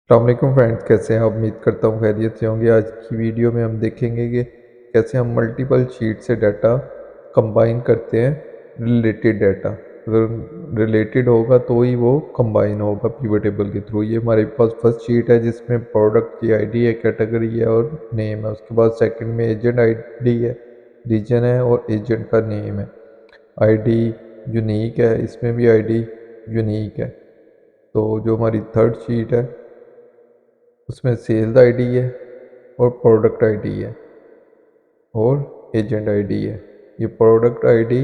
अस्सलामुअलैकुम फ्रेंड्स, कैसे हैं आप? उम्मीद करता हूँ खैरियत से होंगे। आज की वीडियो में हम देखेंगे कि कैसे हम मल्टीपल शीट से डाटा कंबाइन करते हैं। रिलेटेड डाटा अगर रिलेटेड होगा तो ही वो कंबाइन होगा पिवट टेबल के थ्रू। ये हमारे पास फर्स्ट शीट है जिसमें प्रोडक्ट की आईडी है, कैटेगरी है और नेम है। उसके बाद सेकंड में एजेंट आईडी है, रीजन है और एजेंट का नेम है। आईडी यूनिक है, इसमें भी आईडी यूनिक है। तो जो हमारी थर्ड शीट है उसमें सेल्स आईडी है और प्रोडक्ट आईडी है और एजेंट आईडी है। ये प्रोडक्ट आईडी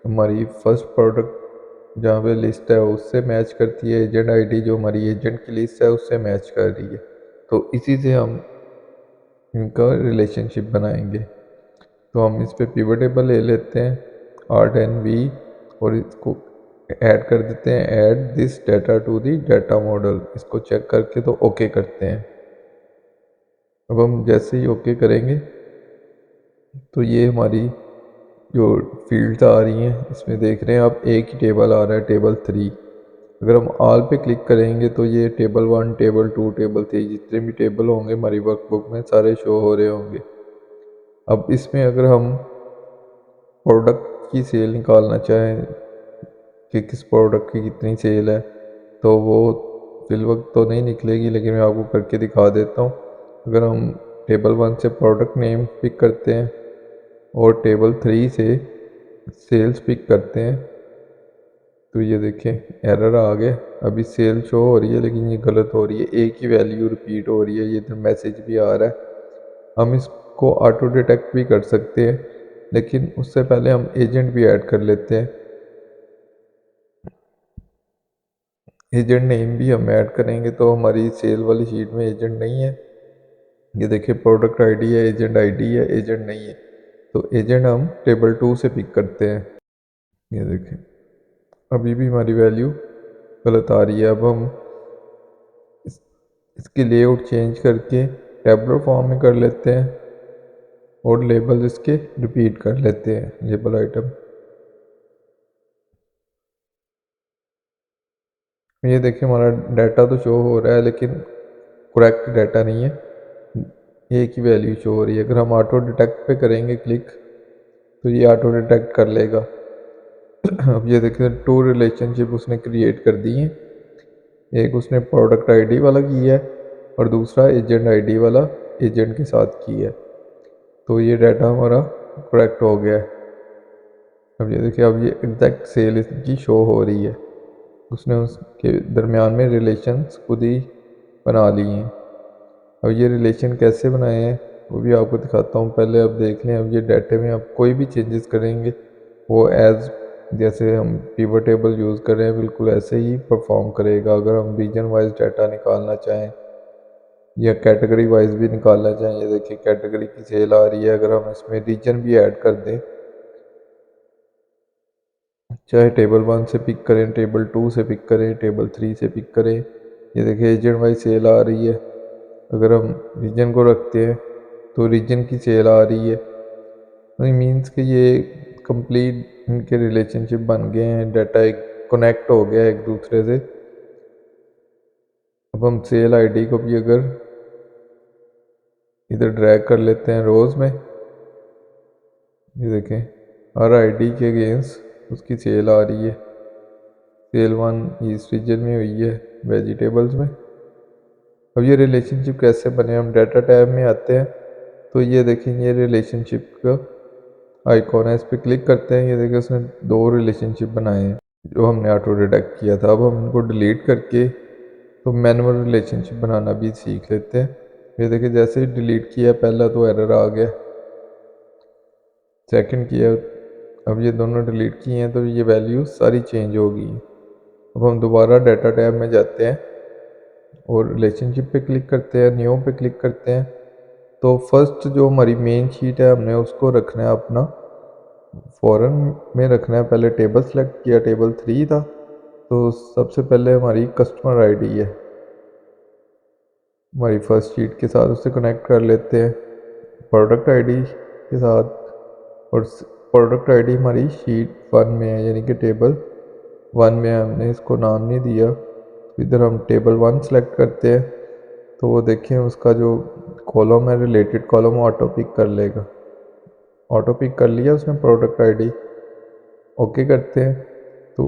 हमारी फर्स्ट प्रोडक्ट जहाँ पे लिस्ट है उससे मैच करती है, एजेंट आईडी जो हमारी एजेंट की लिस्ट है उससे मैच कर रही है। तो इसी से हम इनका रिलेशनशिप बनाएंगे। तो हम इस पर पिवट टेबल ले लेते हैं R10V और इसको ऐड कर देते हैं, add this data to the data model. इसको चेक करके तो ओके करते हैं। अब हम जैसे ही ओके करेंगे तो ये हमारी जो फील्ड्स आ रही हैं इसमें देख रहे हैं आप, एक ही टेबल आ रहा है, टेबल 3। अगर हम ऑल पे क्लिक करेंगे तो ये टेबल 1, टेबल 2, टेबल 3 जितने भी टेबल होंगे हमारी वर्कबुक में सारे शो हो रहे होंगे। अब इसमें अगर हम प्रोडक्ट की सेल निकालना चाहें कि किस प्रोडक्ट की कितनी सेल है तो वो फिल वक्त तो नहीं निकलेगी, लेकिन मैं आपको करके दिखा देता हूँ। अगर हम टेबल 1 से प्रोडक्ट नेम पिक करते हैं और टेबल 3 से सेल्स पिक करते हैं तो ये देखें एरर आ गया। अभी सेल शो हो रही है लेकिन ये गलत हो रही है, एक ही वैल्यू रिपीट हो रही है। ये इधर मैसेज भी आ रहा है। हम इसको ऑटो डिटेक्ट भी कर सकते हैं, लेकिन उससे पहले हम एजेंट भी ऐड कर लेते हैं। एजेंट नेम भी हम ऐड करेंगे तो हमारी सेल वाली शीट में एजेंट नहीं है। ये देखिए प्रोडक्ट आईडी है, एजेंट आईडी है, एजेंट नहीं है। तो एजेंट हम टेबल 2 से पिक करते हैं। ये देखें अभी भी हमारी वैल्यू गलत आ रही है। अब हम इसकी लेआउट चेंज करके टैबलर फॉर्म में कर लेते हैं और लेबल इसके रिपीट कर लेते हैं, लेबल आइटम। ये देखिए हमारा डाटा तो शो हो रहा है लेकिन करेक्ट डाटा नहीं है, एक ही वैल्यू शो हो रही है। अगर हम ऑटो डिटेक्ट पे करेंगे क्लिक तो ये ऑटो डिटेक्ट कर लेगा। अब ये देखिए 2 रिलेशनशिप उसने क्रिएट कर दी हैं। एक उसने प्रोडक्ट आईडी वाला किया है और दूसरा एजेंट आईडी वाला एजेंट के साथ किया है। तो ये डाटा हमारा करेक्ट हो गया है। अब ये देखिए अब ये एग्जैक्ट सेल इसकी शो हो रही है। उसने उसके दरमियान में रिलेशंस खुद ही बना लिए हैं। अब ये रिलेशन कैसे बनाए हैं वो भी आपको दिखाता हूँ। पहले अब देख लें, अब ये डाटे में आप कोई भी चेंजेस करेंगे वो एज जैसे हम पिवट टेबल यूज़ कर रहे हैं बिल्कुल ऐसे ही परफॉर्म करेगा। अगर हम रीजन वाइज डाटा निकालना चाहें या कैटेगरी वाइज भी निकालना चाहें, ये देखिए कैटेगरी की सेल आ रही है। अगर हम इसमें रीजन भी ऐड कर दें, चाहे टेबल 1 से पिक करें, टेबल 2 से पिक करें, टेबल 3 से पिक करें, ये देखिए एजेंट वाइज सेल आ रही है। अगर हम रीजन को रखते हैं तो रीजन की सेल आ रही है। तो मीन्स कि ये कंप्लीट इनके रिलेशनशिप बन गए हैं, डाटा एक कनेक्ट हो गया है एक दूसरे से। अब हम सेल आईडी को भी अगर इधर ड्रैग कर लेते हैं रोज़ में, ये देखें हर आईडी के अगेंस्ट उसकी सेल आ रही है। सेल 1 ईस्ट रीजन में हुई है वेजिटेबल्स में। अब ये रिलेशनशिप कैसे बने, हम डाटा टैब में आते हैं तो ये देखें ये रिलेशनशिप का आइकॉन है, इस पर क्लिक करते हैं। ये देखिए उसने 2 रिलेशनशिप बनाए हैं जो हमने ऑटो डिटेक्ट किया था। अब हम इनको डिलीट करके तो मैनुअल रिलेशनशिप बनाना भी सीख लेते हैं। ये देखिए जैसे ही डिलीट किया पहला तो एरर आ गया, सेकंड किया, अब ये दोनों डिलीट किए हैं तो ये वैल्यू सारी चेंज हो गई। अब हम दोबारा डाटा टैब में जाते हैं और रिलेशनशिप पे क्लिक करते हैं, न्यू पे क्लिक करते हैं। तो फर्स्ट जो हमारी मेन शीट है हमने उसको रखना है अपना फॉरन में रखना है। पहले टेबल सेलेक्ट किया, टेबल 3 था तो सबसे पहले हमारी कस्टमर आईडी है हमारी फर्स्ट शीट के साथ, उससे कनेक्ट कर लेते हैं प्रोडक्ट आईडी के साथ। और प्रोडक्ट आईडी हमारी शीट 1 में है, यानी कि टेबल 1 में हमने इसको नाम नहीं दिया। तो इधर हम टेबल 1 सेलेक्ट करते हैं तो वो देखें उसका जो कॉलम है रिलेटेड कॉलम ऑटो पिक कर लेगा। ऑटो पिक कर लिया उसने प्रोडक्ट आईडी, ओके करते हैं तो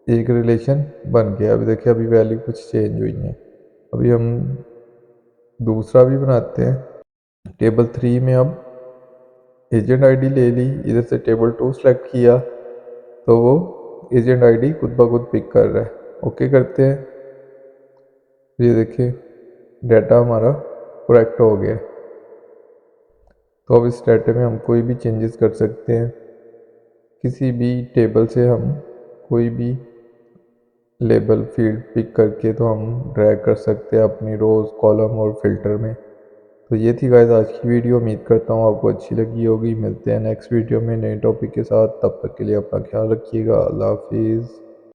एक रिलेशन बन गया। अभी देखिए अभी वैल्यू कुछ चेंज हुई है। अभी हम दूसरा भी बनाते हैं। टेबल 3 में अब एजेंट आईडी ले ली, इधर से टेबल 2 सेलेक्ट किया तो वो एजेंट आईडी खुद ब खुद पिक कर रहा है। ओके करते हैं, ये देखिए डाटा हमारा करेक्ट हो गया। तो अब इस डाटे में हम कोई भी चेंजेस कर सकते हैं। किसी भी टेबल से हम कोई भी लेबल फील्ड पिक करके तो हम ड्रैग कर सकते हैं अपनी रोज़ कॉलम और फिल्टर में। तो ये थी गाइस आज की वीडियो, उम्मीद करता हूँ आपको अच्छी लगी होगी। मिलते हैं नेक्स्ट वीडियो में नए टॉपिक के साथ, तब तक के लिए अपना ख्याल रखिएगा। अल्लाह हाफिज़।